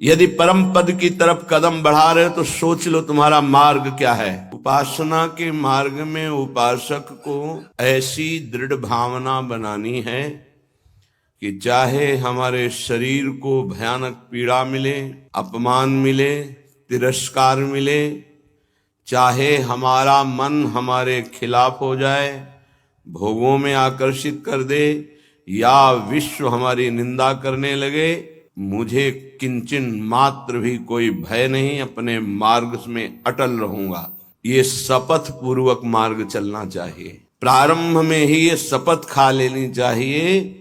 यदि परम पद की तरफ कदम बढ़ा रहे हो तो सोच लो तुम्हारा मार्ग क्या है। उपासना के मार्ग में उपासक को ऐसी दृढ़ भावना बनानी है कि चाहे हमारे शरीर को भयानक पीड़ा मिले, अपमान मिले, तिरस्कार मिले, चाहे हमारा मन हमारे खिलाफ हो जाए, भोगों में आकर्षित कर दे, या विश्व हमारी निंदा करने लगे, मुझे किंचन मात्र भी कोई भय नहीं, अपने मार्ग में अटल रहूंगा। ये शपथ पूर्वक मार्ग चलना चाहिए। प्रारंभ में ही ये शपथ खा लेनी चाहिए,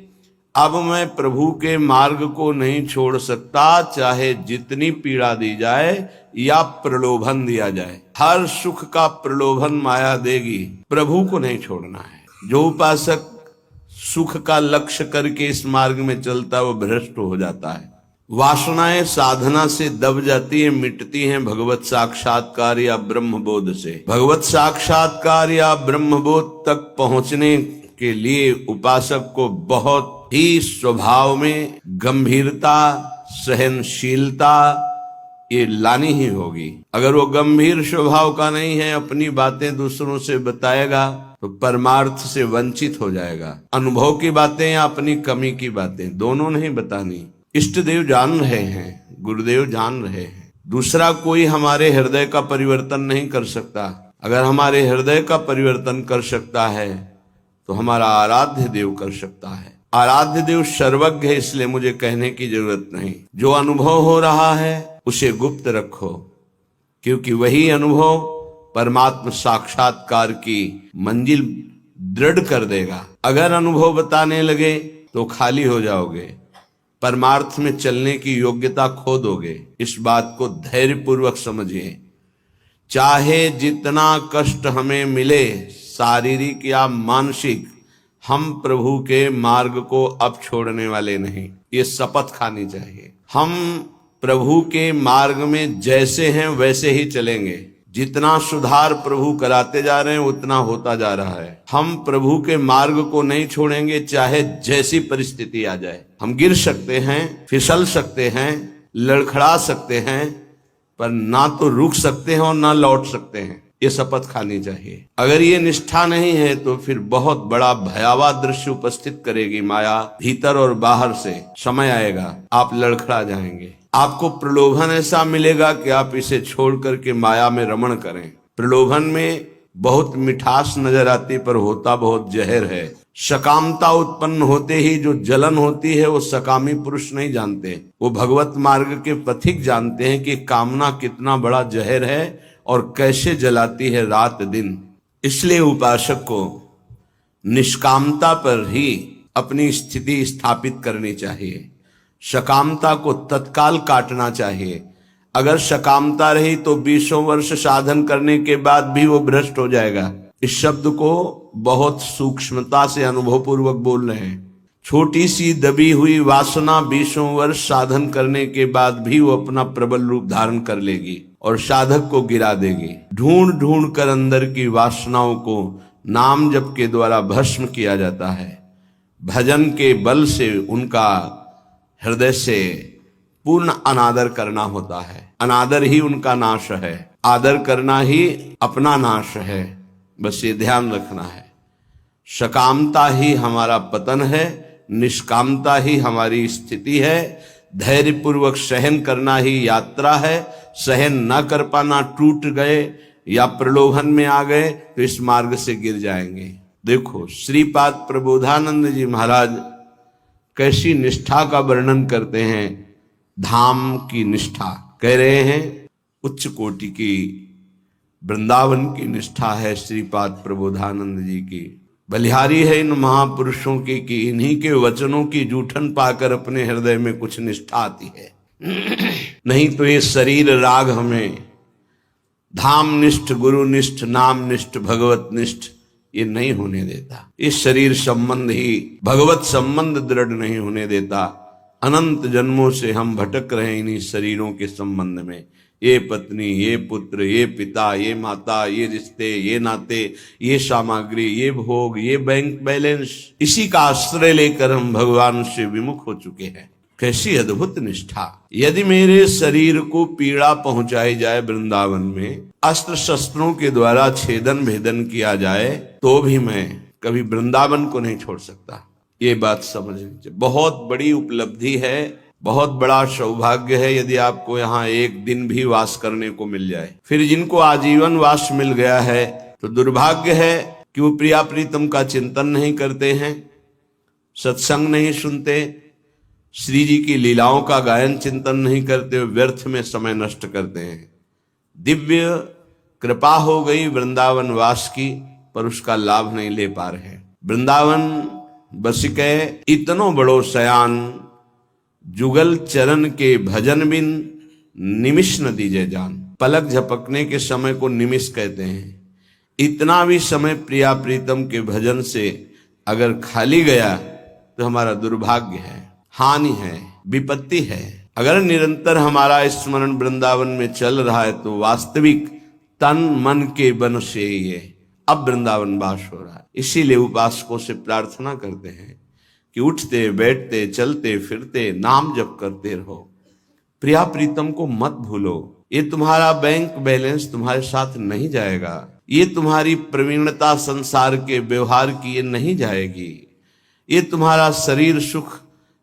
अब मैं प्रभु के मार्ग को नहीं छोड़ सकता, चाहे जितनी पीड़ा दी जाए या प्रलोभन दिया जाए। हर सुख का प्रलोभन माया देगी, प्रभु को नहीं छोड़ना है। जो उपासक सुख का लक्ष्य करके इस मार्ग में चलता है वो भ्रष्ट हो जाता है। वासनाएं साधना से दब जाती है, मिटती हैं भगवत साक्षात्कार या ब्रह्मबोध से। भगवत साक्षात्कार या ब्रह्मबोध तक पहुंचने के लिए उपासक को बहुत ही स्वभाव में गंभीरता, सहनशीलता ये लानी ही होगी। अगर वो गंभीर स्वभाव का नहीं है, अपनी बातें दूसरों से बताएगा तो परमार्थ से वंचित हो जाएगा। अनुभव की बातें या अपनी कमी की बातें दोनों नहीं बतानी। इष्ट देव जान रहे हैं, गुरुदेव जान रहे हैं, दूसरा कोई हमारे हृदय का परिवर्तन नहीं कर सकता। अगर हमारे हृदय का परिवर्तन कर सकता है तो हमारा आराध्य देव कर सकता है। आराध्य देव सर्वज्ञ है, इसलिए मुझे कहने की जरूरत नहीं। जो अनुभव हो रहा है उसे गुप्त रखो, क्योंकि वही अनुभव परमात्म साक्षात्कार की मंजिल दृढ़ कर देगा। अगर अनुभव बताने लगे तो खाली हो जाओगे, परमार्थ में चलने की योग्यता खो दोगे। इस बात को धैर्यपूर्वक समझिए। चाहे जितना कष्ट हमें मिले, शारीरिक या मानसिक, हम प्रभु के मार्ग को अब छोड़ने वाले नहीं। ये शपथ खानी चाहिए। हम प्रभु के मार्ग में जैसे हैं वैसे ही चलेंगे। जितना सुधार प्रभु कराते जा रहे हैं उतना होता जा रहा है। हम प्रभु के मार्ग को नहीं छोड़ेंगे, चाहे जैसी परिस्थिति आ जाए। हम गिर सकते हैं, फिसल सकते हैं, लड़खड़ा सकते हैं, पर ना तो रुक सकते हैं और ना लौट सकते हैं। ये शपथ खानी चाहिए। अगर ये निष्ठा नहीं है तो फिर बहुत बड़ा भयावह दृश्य उपस्थित करेगी माया, भीतर और बाहर से। समय आएगा आप लड़खड़ा जाएंगे। आपको प्रलोभन ऐसा मिलेगा कि आप इसे छोड़ करके माया में रमण करें। प्रलोभन में बहुत मिठास नजर आती, पर होता बहुत जहर है। सकामता उत्पन्न होते ही जो जलन होती है वो सकामी पुरुष नहीं जानते, वो भगवत मार्ग के पथिक जानते हैं कि कामना कितना बड़ा जहर है और कैसे जलाती है रात दिन। इसलिए उपासक को निष्कामता पर ही अपनी स्थिति स्थापित करनी चाहिए। सकामता को तत्काल काटना चाहिए। अगर सकामता रही तो 20 वर्ष साधन करने के बाद भी वो भ्रष्ट हो जाएगा। इस शब्द को बहुत सूक्ष्मता से अनुभव पूर्वक बोल रहे हैं। छोटी सी दबी हुई वासना 20 वर्ष साधन करने के बाद भी वो अपना प्रबल रूप धारण कर लेगी और साधक को गिरा देगी। ढूंढ ढूंढ कर अंदर की वासनाओं को नाम जप के द्वारा भस्म किया जाता है। भजन के बल से उनका हृदय से पूर्ण अनादर करना होता है। अनादर ही उनका नाश है, आदर करना ही अपना नाश है। बस ये ध्यान रखना है। सकामता ही हमारा पतन है, निष्कामता ही हमारी स्थिति है। धैर्यपूर्वक सहन करना ही यात्रा है। सहन न कर पाना, टूट गए या प्रलोभन में आ गए तो इस मार्ग से गिर जाएंगे। देखो श्रीपाद प्रबोधानंद जी महाराज कैसी निष्ठा का वर्णन करते हैं। धाम की निष्ठा कह रहे हैं, उच्च कोटि की वृंदावन की निष्ठा है श्रीपाद प्रबोधानंद जी की। बलिहारी है इन महापुरुषों की कि इन्हीं के वचनों की जूठन पाकर अपने हृदय में कुछ निष्ठा आती है। नहीं तो ये शरीर राग हमें धाम निष्ठ, गुरु निष्ठ, नाम निष्ठ, भगवत निष्ठ ये नहीं होने देता। इस शरीर संबंध ही भगवत संबंध दृढ़ नहीं होने देता। अनंत जन्मों से हम भटक रहे इन्हीं शरीरों के संबंध में। ये पत्नी, ये पुत्र, ये पिता, ये माता, ये रिश्ते, ये नाते, ये सामग्री, ये भोग, ये बैंक बैलेंस, इसी का आश्रय लेकर हम भगवान से विमुख हो चुके हैं। कैसी अद्भुत निष्ठा। यदि मेरे शरीर को पीड़ा पहुंचाई जाए वृंदावन में, अस्त्र शस्त्रों के द्वारा छेदन भेदन किया जाए, तो भी मैं कभी वृंदावन को नहीं छोड़ सकता। ये बात समझनी चाहिए। बहुत बड़ी उपलब्धि है, बहुत बड़ा सौभाग्य है यदि आपको यहाँ एक दिन भी वास करने को मिल जाए। फिर जिनको आजीवन वास मिल गया है तो दुर्भाग्य है कि वो प्रिया प्रीतम का चिंतन नहीं करते हैं, सत्संग नहीं सुनते, श्री जी की लीलाओं का गायन चिंतन नहीं करते, व्यर्थ में समय नष्ट करते हैं। दिव्य कृपा हो गई वृंदावन वास की, पर उसका लाभ नहीं ले पा रहे। वृंदावन बसिकै इतनो बड़ो सयान, जुगल चरण के भजन बिन निमिष न दीजे जान। पलक झपकने के समय को निमिष कहते हैं। इतना भी समय प्रिया प्रीतम के भजन से अगर खाली गया तो हमारा दुर्भाग्य है, हानि है, विपत्ति है। अगर निरंतर हमारा स्मरण वृंदावन में चल रहा है तो वास्तविक तन मन के बन से ये अब वृंदावन वास हो रहा है। इसीलिए उपासकों से प्रार्थना करते हैं कि उठते बैठते चलते फिरते नाम जप करते रहो, प्रिया प्रीतम को मत भूलो। ये तुम्हारा बैंक बैलेंस तुम्हारे साथ नहीं जाएगा, ये तुम्हारी प्रवीणता संसार के व्यवहार की ये नहीं जाएगी, ये तुम्हारा शरीर सुख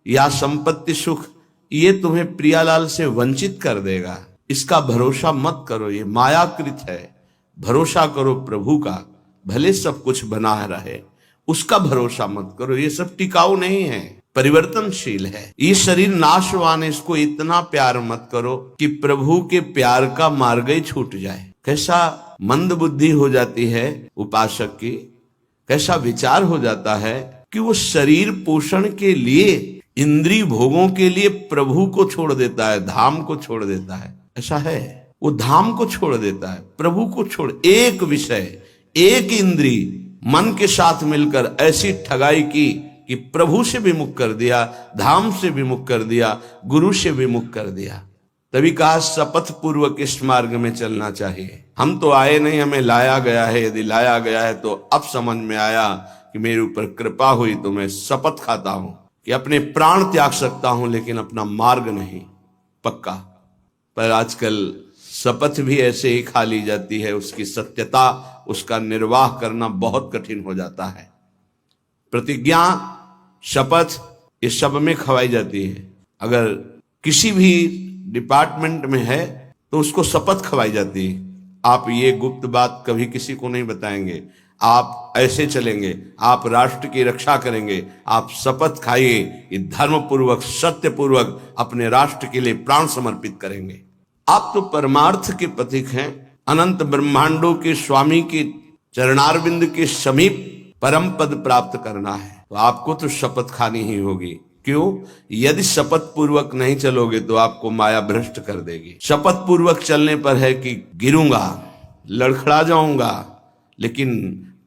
या संपत्ति सुख ये तुम्हें प्रियालाल से वंचित कर देगा। इसका भरोसा मत करो, ये मायाकृत है। भरोसा करो प्रभु का, भले सब कुछ बना रहे, उसका भरोसा मत करो। ये सब टिकाऊ नहीं है, परिवर्तनशील है। ये शरीर नाशवान है, इसको इतना प्यार मत करो कि प्रभु के प्यार का मार्ग ही छूट जाए। कैसा मंद बुद्धि हो जाती है उपासक की, कैसा विचार हो जाता है कि वो शरीर पोषण के लिए, इंद्रिय भोगों के लिए प्रभु को छोड़ देता है, धाम को छोड़ देता है। ऐसा है, वो धाम को छोड़ देता है, प्रभु को छोड़। एक विषय, एक इंद्री मन के साथ मिलकर ऐसी ठगाई की कि प्रभु से विमुख कर दिया, धाम से विमुख कर दिया, गुरु से विमुख कर दिया। तभी कहा शपथ पूर्वक इस मार्ग में चलना चाहिए। हम तो आए नहीं, हमें लाया गया है। यदि लाया गया है तो अब समझ में आया कि मेरे ऊपर कृपा हुई तो मैं शपथ खाता हूं कि अपने प्राण त्याग सकता हूं, लेकिन अपना मार्ग नहीं। पक्का। पर आजकल शपथ भी ऐसे ही खा ली जाती है, उसकी सत्यता, उसका निर्वाह करना बहुत कठिन हो जाता है। प्रतिज्ञा, शपथ, ये सब में खवाई जाती है। अगर किसी भी डिपार्टमेंट में है तो उसको शपथ खवाई जाती है। आप ये गुप्त बात कभी किसी को नहीं बताएंगे, आप ऐसे चलेंगे, आप राष्ट्र की रक्षा करेंगे, आप शपथ खाइए कि धर्म पूर्वक, सत्य पूर्वक अपने राष्ट्र के लिए प्राण समर्पित करेंगे। आप तो परमार्थ के प्रतीक हैं, अनंत ब्रह्मांडों के स्वामी के चरणारविंद के समीप परम पद प्राप्त करना है, तो आपको तो शपथ खानी ही होगी। क्यों? यदि शपथ पूर्वक नहीं चलोगे तो आपको माया भ्रष्ट कर देगी। शपथ पूर्वक चलने पर है कि गिरूंगा, लड़खड़ा जाऊंगा, लेकिन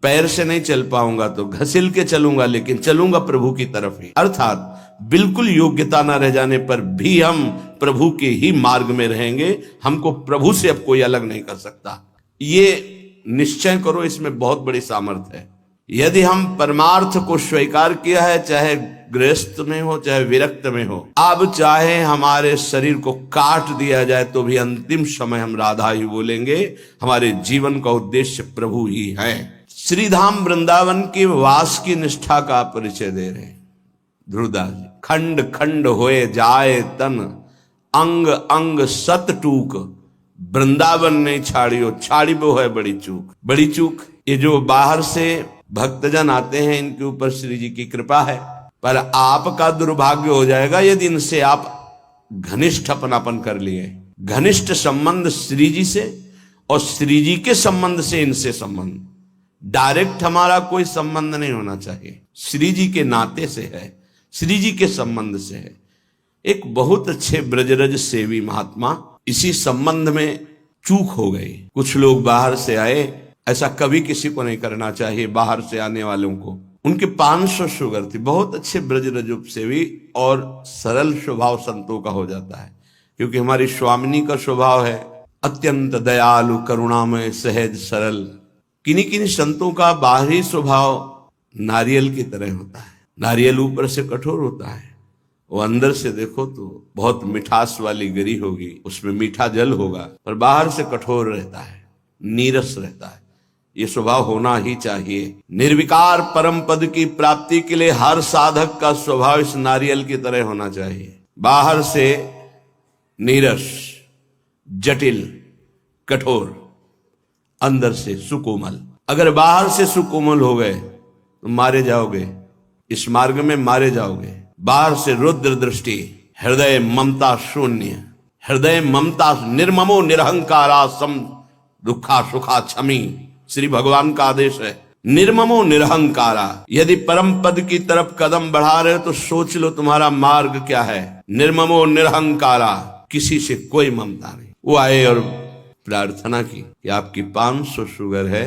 पैर से नहीं चल पाऊंगा, तो घसील के चलूंगा, लेकिन चलूंगा प्रभु की तरफ ही। अर्थात बिल्कुल योग्यता न रह जाने पर भी हम प्रभु के ही मार्ग में रहेंगे। हमको प्रभु से अब कोई अलग नहीं कर सकता। ये निश्चय करो, इसमें बहुत बड़ी सामर्थ्य है। यदि हम परमार्थ को स्वीकार किया है, चाहे गृहस्थ में हो चाहे विरक्त में हो, अब चाहे हमारे शरीर को काट दिया जाए तो भी अंतिम समय हम राधा ही बोलेंगे। हमारे जीवन का उद्देश्य प्रभु ही है। श्रीधाम वृंदावन के वास की निष्ठा का परिचय दे रहे हैं ध्रुवदास जी। खंड खंड होए जाए तन, अंग अंग सत टूक, वृंदावन नहीं छाड़ियो, छाड़ी वो है बड़ी चूक। बड़ी चूक, ये जो बाहर से भक्तजन आते हैं इनके ऊपर श्री जी की कृपा है, पर आपका दुर्भाग्य हो जाएगा यदि इनसे आप घनिष्ठ अपनापन कर लिए। घनिष्ठ संबंध श्री जी से और श्री जी के संबंध से इनसे संबंध, डायरेक्ट हमारा कोई संबंध नहीं होना चाहिए। श्री जी के नाते से है, श्री जी के संबंध से है। एक बहुत अच्छे ब्रजरज सेवी महात्मा इसी संबंध में चूक हो गई। कुछ लोग बाहर से आए, ऐसा कभी किसी को नहीं करना चाहिए बाहर से आने वालों को। उनके 500 शुगर थी। बहुत अच्छे ब्रजरज सेवी और सरल स्वभाव संतों का हो जाता है, क्योंकि हमारी स्वामिनी का स्वभाव है अत्यंत दयालु, करुणामय, सहज, सरल। किन्हीं किन्हीं संतों का बाहरी स्वभाव नारियल की तरह होता है। नारियल ऊपर से कठोर होता है, वो अंदर से देखो तो बहुत मिठास वाली गरी होगी, उसमें मीठा जल होगा, पर बाहर से कठोर रहता है, नीरस रहता है। ये स्वभाव होना ही चाहिए। निर्विकार परम पद की प्राप्ति के लिए हर साधक का स्वभाव इस नारियल की तरह होना चाहिए। बाहर से नीरस, जटिल, कठोर, अंदर से सुकोमल। अगर बाहर से सुकोमल हो गए तो मारे जाओगे, इस मार्ग में मारे जाओगे। बाहर से रुद्र दृष्टि, हृदय ममता शून्य, हृदय ममता, निर्ममो निरहंकारा सम दुखा सुखा क्षमी, श्री भगवान का आदेश है। निर्ममो निरहंकारा। यदि परम पद की तरफ कदम बढ़ा रहे हो तो सोच लो तुम्हारा मार्ग क्या है। निर्ममो निरहंकारा, किसी से कोई ममता नहीं। वो आए और प्रार्थना की कि आपकी 500 शुगर है,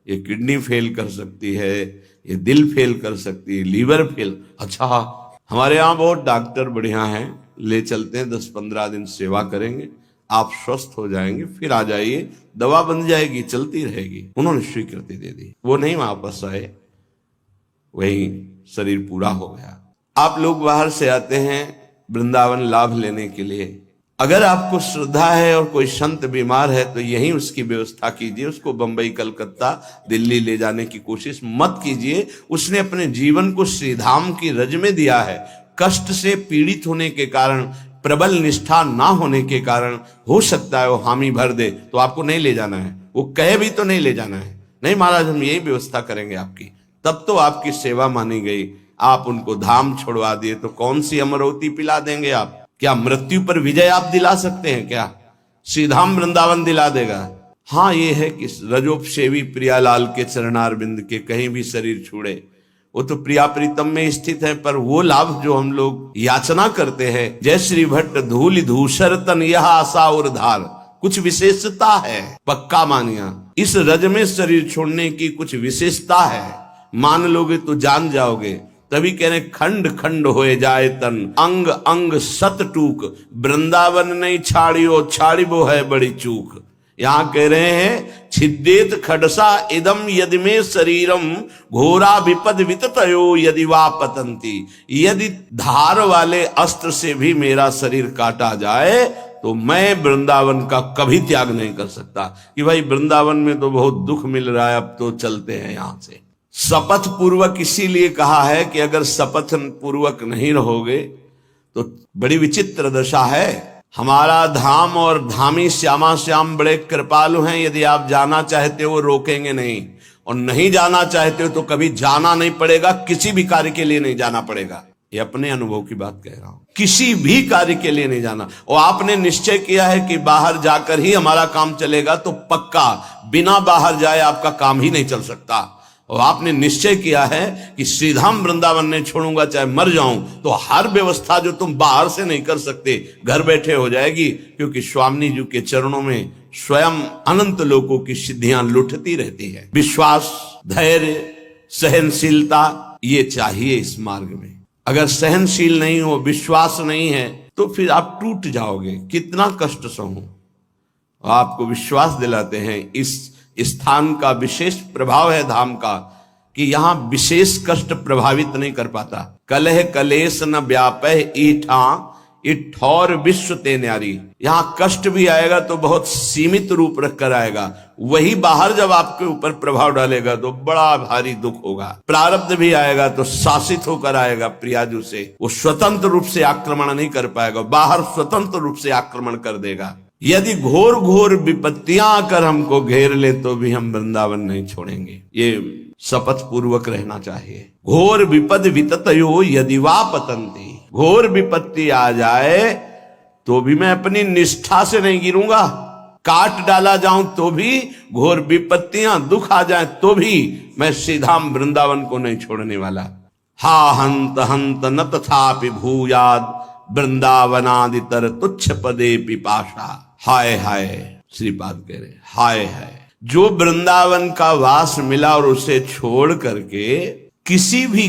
ये किडनी फेल कर सकती है, ये दिल फेल कर सकती है, लीवर फेल। अच्छा, हमारे यहाँ बहुत डॉक्टर बढ़िया हैं, ले चलते हैं, 10-15 दिन सेवा करेंगे, आप स्वस्थ हो जाएंगे, फिर आ जाइए, दवा बन जाएगी, चलती रहेगी। उन्होंने स्वीकृति दे दी। वो नहीं वापस आए, वही शरीर पूरा हो गया। आप लोग बाहर से आते हैं वृंदावन लाभ लेने के लिए। अगर आपको श्रद्धा है और कोई संत बीमार है तो यहीं उसकी व्यवस्था कीजिए। उसको बंबई, कलकत्ता, दिल्ली ले जाने की कोशिश मत कीजिए। उसने अपने जीवन को श्रीधाम की रज में दिया है। कष्ट से पीड़ित होने के कारण, प्रबल निष्ठा ना होने के कारण हो सकता है वो हामी भर दे, तो आपको नहीं ले जाना है। वो कहे भी तो नहीं ले जाना है। नहीं महाराज, हम यही व्यवस्था करेंगे आपकी, तब तो आपकी सेवा मानी गई। आप उनको धाम छोड़वा दिए तो कौन सी अमरवती पिला देंगे आप? क्या मृत्यु पर विजय आप दिला सकते हैं? क्या श्रीधाम वृंदावन दिला देगा? हाँ, ये है कि रजोपसेवी प्रियालाल के चरणारविंद के कहीं भी शरीर छूड़े, वो तो प्रिया प्रीतम में स्थित है। पर वो लाभ जो हम लोग याचना करते हैं, जय श्री भट्ट धूल धूसर तन यह आशा और धार, कुछ विशेषता है, पक्का मानिया। इस रज में शरीर छोड़ने की कुछ विशेषता है, मान लोगे तो जान जाओगे। तभी कह रहे खंड खंड होए जाए तन, अंग अंग सत टूक, वृंदावन नहीं छाड़ियो, छाड़िबो है बड़ी चूक। यहां कह रहे हैं छिद्देत खडसा इदम यदि में शरीरम, घोरा विपद विततयो यदि वा पतंती। यदि धार वाले अस्त्र से भी मेरा शरीर काटा जाए तो मैं वृंदावन का कभी त्याग नहीं कर सकता। कि भाई वृंदावन में तो बहुत दुख मिल रहा है, अब तो चलते हैं यहां से। शपथ पूर्वक इसीलिए कहा है कि अगर शपथ पूर्वक नहीं रहोगे तो बड़ी विचित्र दशा है। हमारा धाम और धामी श्यामा श्याम बड़े कृपालु हैं। यदि आप जाना चाहते हो रोकेंगे नहीं, और नहीं जाना चाहते हो तो कभी जाना नहीं पड़ेगा। किसी भी कार्य के लिए नहीं जाना पड़ेगा। ये अपने अनुभव की बात कह रहा हूं। किसी भी कार्य के लिए नहीं जाना। और आपने निश्चय किया है कि बाहर जाकर ही हमारा काम चलेगा, तो पक्का बिना बाहर जाए आपका काम ही नहीं चल सकता। और आपने निश्चय किया है कि श्रीधाम वृंदावन नहीं छोड़ूंगा, चाहे मर जाऊं, तो हर व्यवस्था जो तुम बाहर से नहीं कर सकते घर बैठे हो जाएगी। क्योंकि स्वामी जी के चरणों में स्वयं अनंत लोकों की सिद्धियां लुटती रहती है। विश्वास, धैर्य, सहनशीलता, ये चाहिए इस मार्ग में। अगर सहनशील नहीं हो, विश्वास नहीं है, तो फिर आप टूट जाओगे। कितना कष्ट सहूं। आपको विश्वास दिलाते हैं इस स्थान का विशेष प्रभाव है धाम का, कि यहां विशेष कष्ट प्रभावित नहीं कर पाता। कलह कलेश न व्यापह ईठा इठौर विश्व ते न्यारी। यहां कष्ट भी आएगा तो बहुत सीमित रूप रखकर आएगा। वही बाहर जब आपके ऊपर प्रभाव डालेगा तो बड़ा भारी दुख होगा। प्रारब्ध भी आएगा तो शासित होकर आएगा प्रियाजू से। वो स्वतंत्र रूप से आक्रमण नहीं कर पाएगा, बाहर स्वतंत्र रूप से आक्रमण कर देगा। यदि घोर घोर विपत्तियां आकर हमको घेर ले तो भी हम वृंदावन नहीं छोड़ेंगे। ये शपथ पूर्वक रहना चाहिए। घोर विपद विततयो यदि वा पतंती। घोर विपत्ति आ जाए तो भी मैं अपनी निष्ठा से नहीं गिरूंगा। काट डाला जाऊं तो भी, घोर विपत्तियां दुख आ जाए तो भी मैं श्रीधाम वृंदावन को नहीं छोड़ने वाला। हा हंत हंत न तथापि भूयाद वृंदावनादितर तुच्छ पदे पिपाशा। हाय हाय, श्रीपाद कह रहे हाय हाय, जो वृंदावन का वास मिला और उसे छोड़ करके किसी भी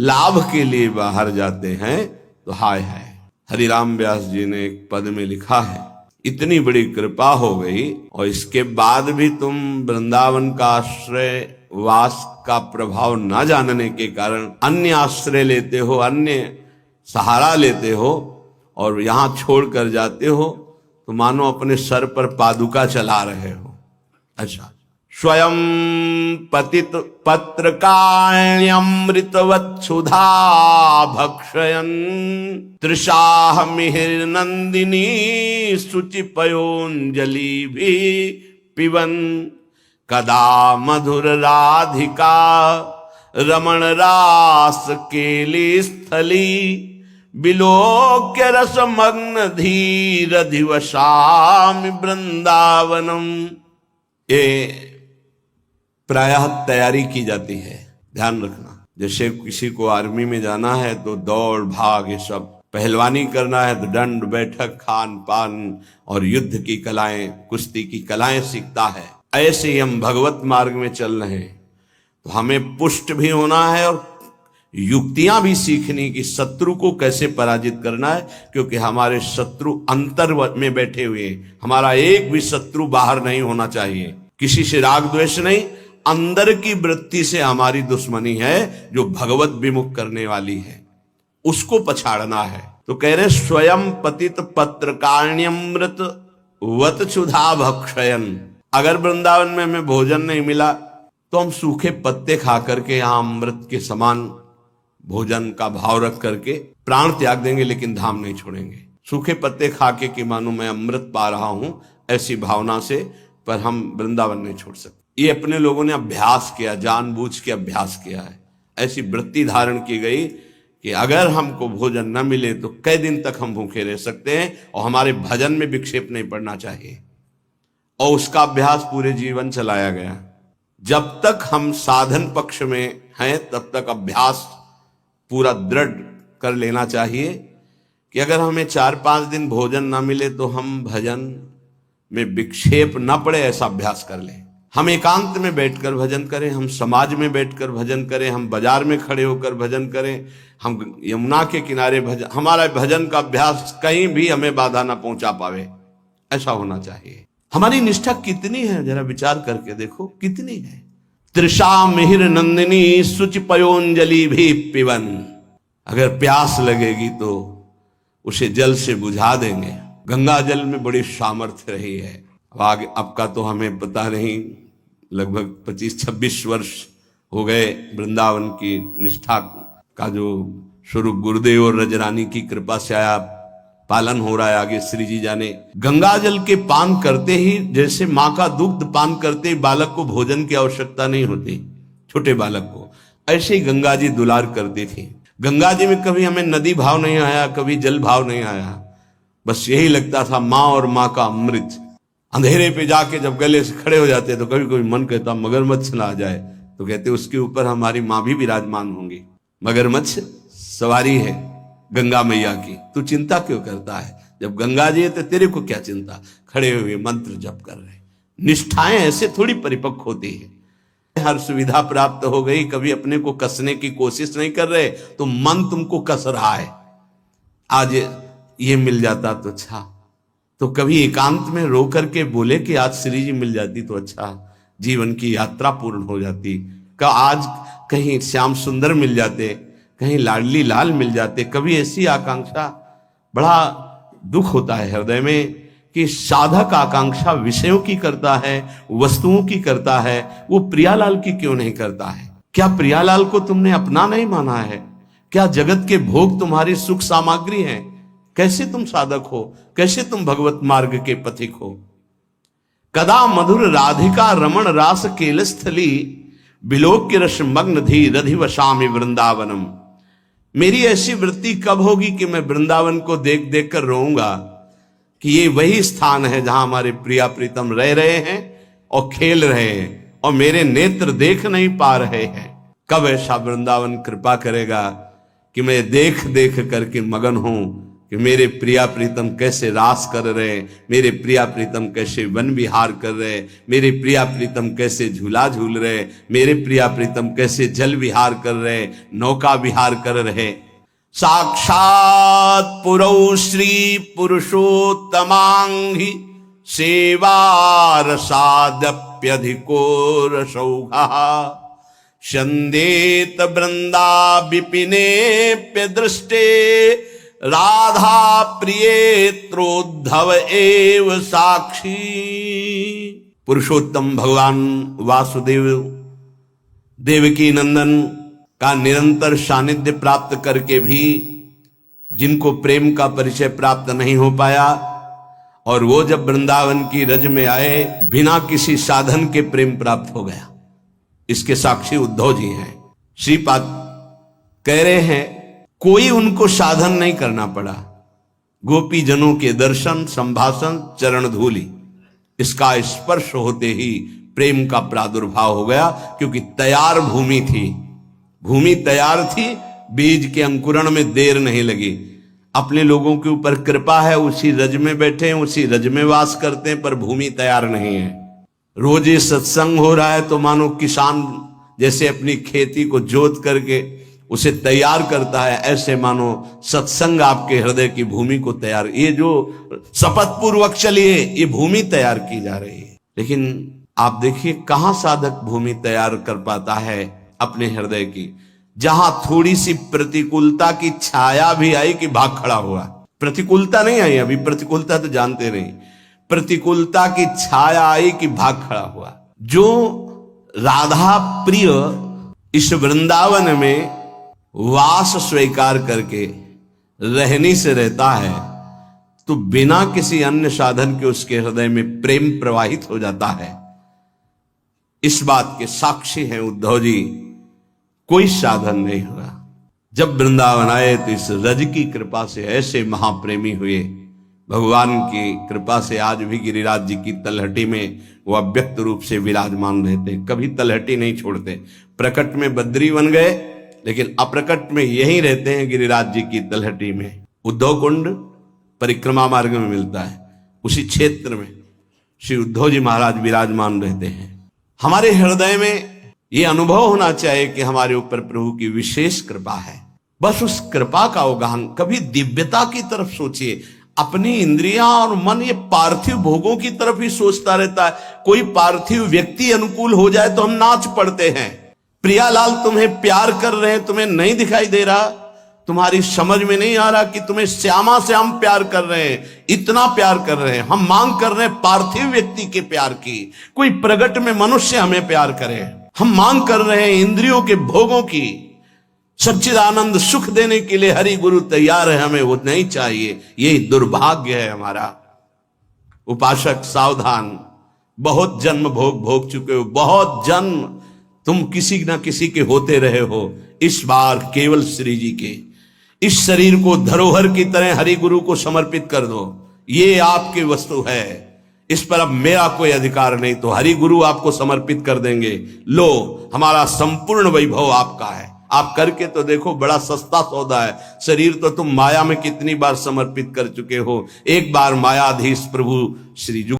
लाभ के लिए बाहर जाते हैं तो हाय हाय। हरिराम व्यास जी ने एक पद में लिखा है, इतनी बड़ी कृपा हो गई और इसके बाद भी तुम वृंदावन का आश्रय वास का प्रभाव न जानने के कारण अन्य आश्रय लेते हो, अन्य सहारा लेते हो और यहां छोड़ कर जाते हो तो मानो अपने सर पर पादुका चला रहे हो। अच्छा, स्वयं पतित पत्रकाण्यमृतवत्सुधा भक्षयन् तृषाह मिहिर्नंदिनी शुचिपयोंजलि भी पिबन् कदा मधुर राधिका रमण रास केली स्थली बिलोक्य रसमग्न धीर दिवसामि वृंदावनम। ये प्रायः तैयारी की जाती है, ध्यान रखना। जैसे किसी को आर्मी में जाना है तो दौड़ भाग ये सब, पहलवानी करना है तो दंड बैठक खान पान और युद्ध की कलाएं, कुश्ती की कलाएं सीखता है। ऐसे ही हम भगवत मार्ग में चल रहे हैं तो हमें पुष्ट भी होना है और युक्तियां भी सीखनी कि शत्रु को कैसे पराजित करना है, क्योंकि हमारे शत्रु अंतर में बैठे हुए हैं। हमारा एक भी शत्रु बाहर नहीं होना चाहिए। किसी से राग द्वेष नहीं, अंदर की वृत्ति से हमारी दुश्मनी है जो भगवत विमुख करने वाली है, उसको पछाड़ना है। तो कह रहे स्वयं पतित पत्रकाण्यमृत वत क्षुधा भक्षयन। अगर वृंदावन में हमें भोजन नहीं मिला तो हम सूखे पत्ते खा करके यहां अमृत के समान भोजन का भाव रख करके प्राण त्याग देंगे, लेकिन धाम नहीं छोड़ेंगे। सूखे पत्ते खा के कि मानो मैं अमृत पा रहा हूं, ऐसी भावना से, पर हम वृंदावन नहीं छोड़ सकते। ये अपने लोगों ने अभ्यास किया, जानबूझ के अभ्यास किया है। ऐसी वृत्ति धारण की गई कि अगर हमको भोजन न मिले तो कई दिन तक हम भूखे रह सकते हैं और हमारे भजन में विक्षेप नहीं पड़ना चाहिए। और उसका अभ्यास पूरे जीवन चलाया गया। जब तक हम साधन पक्ष में हैं तब तक अभ्यास पूरा दृढ़ कर लेना चाहिए कि अगर हमें 4-5 दिन भोजन ना मिले तो हम भजन में विक्षेप ना पड़े, ऐसा अभ्यास कर लें। हम एकांत में बैठकर भजन करें, हम समाज में बैठकर भजन करें, हम बाजार में खड़े होकर भजन करें, हम यमुना के किनारे भजन, हमारा भजन का अभ्यास कहीं भी हमें बाधा ना पहुंचा पावे, ऐसा होना चाहिए। हमारी निष्ठा कितनी है, जरा विचार करके देखो कितनी है। तृषा मिहिर नंदिनी सुचि पयोंजलि भी पिबन। अगर प्यास लगेगी तो उसे जल से बुझा देंगे। गंगा जल में बड़ी सामर्थ्य रही है। अब आगे आपका तो हमें पता नहीं, लगभग 25-26 वर्ष हो गए वृंदावन की निष्ठा का जो स्वरूप गुरुदेव और रजरानी की कृपा से आया पालन हो रहा है। आगे श्री जी जाने। गंगा जल के पान करते ही, जैसे माँ का दुग्ध पान करते ही बालक को भोजन की आवश्यकता नहीं होती, छोटे बालक को, ऐसे ही गंगा जी दुलार करती थी। गंगा जी में कभी हमें नदी भाव नहीं आया, कभी जल भाव नहीं आया, बस यही लगता था माँ और माँ का अमृत। अंधेरे पे जाके जब गले से खड़े हो जाते तो कभी कभी मन कहता मगरमच्छ ना आ जाए, तो कहते उसके ऊपर हमारी माँ भी विराजमान होंगी। मगरमच्छ सवारी है गंगा मैया की, तू चिंता क्यों करता है? जब गंगा जी है तो तेरे को क्या चिंता? खड़े हुए मंत्र जप कर रहे। निष्ठाएं ऐसे थोड़ी परिपक्व होती है। हर सुविधा प्राप्त हो गई, कभी अपने को कसने की कोशिश नहीं कर रहे तो मन तुमको कस रहा है। आज ये मिल जाता तो अच्छा, तो कभी एकांत में रो करके बोले कि आज श्री जी मिल जाती तो अच्छा, जीवन की यात्रा पूर्ण हो जाती। का आज कहीं श्याम सुंदर मिल जाते, कहीं लाडली लाल मिल जाते। कभी ऐसी आकांक्षा, बड़ा दुख होता है हृदय में कि साधक आकांक्षा विषयों की करता है, वस्तुओं की करता है, वो प्रियालाल की क्यों नहीं करता है? क्या प्रियालाल को तुमने अपना नहीं माना है? क्या जगत के भोग तुम्हारी सुख सामग्री है? कैसे तुम साधक हो? कैसे तुम भगवत मार्ग के पथिक हो? कदा मधुर राधिका रमण रास केलस्थली बिलोक्य रस मग्न धी रधिवशामि वृंदावनम। मेरी ऐसी वृत्ति कब होगी कि मैं वृंदावन को देख देख कर रोऊंगा कि ये वही स्थान है जहां हमारे प्रिया प्रीतम रह रहे हैं और खेल रहे हैं और मेरे नेत्र देख नहीं पा रहे हैं। कब ऐसा वृंदावन कृपा करेगा कि मैं देख देख करके मगन हूं कि मेरे प्रिया प्रीतम कैसे रास कर रहे, मेरे प्रिया प्रीतम कैसे वन विहार कर रहे, मेरे प्रिया प्रीतम कैसे झूला झूल रहे, मेरे प्रिया प्रीतम कैसे जल विहार कर रहे, नौका विहार कर रहे। साक्षात पुरौ श्री पुरुषोत्तमांघि सेवा रसादप्यधिको रसौघा संदेत वृंदा विपिने प्य दृष्टे राधा प्रियेत्रोद्धव एव साक्षी। पुरुषोत्तम भगवान वासुदेव देवकी नंदन का निरंतर सानिध्य प्राप्त करके भी जिनको प्रेम का परिचय प्राप्त नहीं हो पाया, और वो जब वृंदावन की रज में आए बिना किसी साधन के प्रेम प्राप्त हो गया, इसके साक्षी उद्धव जी हैं। श्रीपाद कह रहे हैं कोई उनको साधन नहीं करना पड़ा, गोपी जनों के दर्शन संभाषण चरण धूलि इसका स्पर्श होते ही प्रेम का प्रादुर्भाव हो गया, क्योंकि तैयार भूमि थी, भूमि तैयार थी, बीज के अंकुरण में देर नहीं लगी। अपने लोगों के ऊपर कृपा है, उसी रज में बैठे हैं, उसी रज में वास करते हैं, पर भूमि तैयार नहीं है। रोज ये सत्संग हो रहा है तो मानो किसान जैसे अपनी खेती को जोत करके उसे तैयार करता है, ऐसे मानो सत्संग आपके हृदय की भूमि को तैयार, ये जो शपथ पूर्वक चलिए ये भूमि तैयार की जा रही है। लेकिन आप देखिए कहां साधक भूमि तैयार कर पाता है अपने हृदय की, जहां थोड़ी सी प्रतिकूलता की छाया भी आई कि भाग खड़ा हुआ। प्रतिकूलता नहीं आई, अभी प्रतिकूलता तो जानते नहीं, प्रतिकूलता की छाया आई कि भाग खड़ा हुआ। जो राधा प्रिय इस वृंदावन में वास स्वीकार करके रहने से रहता है तो बिना किसी अन्य साधन के उसके हृदय में प्रेम प्रवाहित हो जाता है। इस बात के साक्षी हैं उद्धव जी, कोई साधन नहीं हुआ। जब वृंदावन आए तो इस रज की कृपा से ऐसे महाप्रेमी हुए। भगवान की कृपा से आज भी गिरिराज जी की तलहटी में वो अव्यक्त रूप से विराजमान रहते, कभी तलहटी नहीं छोड़ते। प्रकट में बद्री बन गए लेकिन अप्रकट में यहीं रहते हैं गिरिराज जी की तलहटी में। उद्धव कुंड परिक्रमा मार्ग में मिलता है, उसी क्षेत्र में श्री उद्धव जी महाराज विराजमान रहते हैं। हमारे हृदय में ये अनुभव होना चाहिए कि हमारे ऊपर प्रभु की विशेष कृपा है। बस उस कृपा का अवगाहन, कभी दिव्यता की तरफ सोचिए। अपनी इंद्रियां और मन ये पार्थिव भोगों की तरफ ही सोचता रहता है। कोई पार्थिव व्यक्ति अनुकूल हो जाए तो हम नाच पड़ते हैं। प्रियालाल तुम्हें प्यार कर रहे हैं, तुम्हें नहीं दिखाई दे रहा, तुम्हारी समझ में नहीं आ रहा कि तुम्हें श्यामा से हम प्यार कर रहे हैं, इतना प्यार कर रहे हैं। हम मांग कर रहे हैं पार्थिव व्यक्ति के प्यार की, कोई प्रगट में मनुष्य हमें प्यार करे। हम मांग कर रहे हैं इंद्रियों के भोगों की। सच्चिदानंद सुख देने के लिए हरि गुरु तैयार है, हमें वो नहीं चाहिए। यही दुर्भाग्य है हमारा। उपासक सावधान, बहुत जन्म भोग भोग चुके हो, बहुत जन्म तुम किसी ना किसी के होते रहे हो। इस बार केवल श्री जी के इस शरीर को धरोहर की तरह हरि गुरु को समर्पित कर दो। ये आपकी वस्तु है, इस पर अब मेरा कोई अधिकार नहीं, तो हरि गुरु आपको समर्पित कर देंगे। लो, हमारा संपूर्ण वैभव आपका है। आप करके तो देखो, बड़ा सस्ता सौदा है। शरीर तो तुम माया में कितनी बार समर्पित कर चुके हो। एक बार मायाधीश प्रभु श्री